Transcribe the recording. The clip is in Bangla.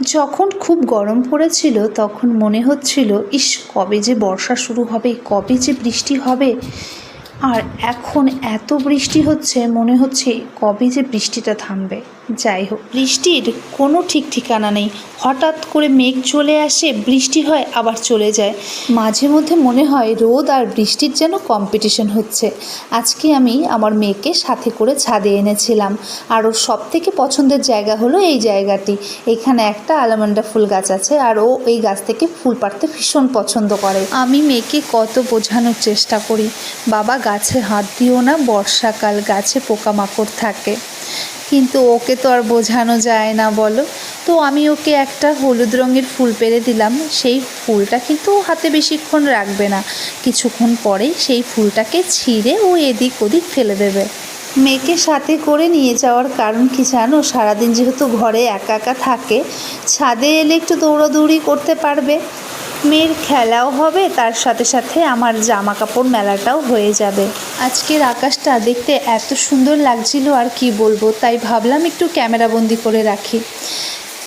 যখন খুব গরম পড়েছিল তখন মনে হচ্ছিল, ইস কবে যে বর্ষা শুরু হবে, কবে যে বৃষ্টি হবে। আর এখন এত বৃষ্টি হচ্ছে, মনে হচ্ছে কবে যে বৃষ্টিটা থামবে। যাই হোক, বৃষ্টির কোনো ঠিক ঠিকানা নেই। হঠাৎ করে মেঘ চলে আসে, বৃষ্টি হয়, আবার চলে যায়। মাঝে মধ্যে মনে হয় রোদ আর বৃষ্টির যেন কম্পিটিশন হচ্ছে। আজকে আমি আমার মেয়েকে সাথে করে ছাদে এনেছিলাম, আর ওর সব থেকে পছন্দের জায়গা হলো এই জায়গাটি। এখানে একটা আলামান্ডা ফুল গাছ আছে, আর ও এই গাছ থেকে ফুল পাড়তে ভীষণ পছন্দ করে। আমি মেয়েকে কত বোঝানোর চেষ্টা করি, বাবা গাছে হাত দিও না, বর্ষাকাল, গাছে পোকামাকড় থাকে। কিন্তু ওকে তো আর বোঝানো যায় না বলো। তো আমি ওকে একটা হলুদ রঙের ফুল পেড়ে দিলাম। সেই ফুলটা কিন্তু ও হাতে বেশিক্ষণ রাখবে না, কিছুক্ষণ পরেই সেই ফুলটাকে ছিঁড়ে ও এদিক ওদিক ফেলে দেবে। মেয়েকে সাথে করে নিয়ে যাওয়ার কারণ কি জানো? সারাদিন যেহেতু ঘরে একা একা থাকে, ছাদে এলে একটু দৌড়াদৌড়ি করতে পারবে, মেয়ের খেলাও হবে, তার সাথে সাথে আমার জামা কাপড় মেলাটাও হয়ে যাবে। আজকের আকাশটা দেখতে এত সুন্দর লাগছিল আর কি বলবো, তাই ভাবলাম একটু ক্যামেরাবন্দি করে রাখি।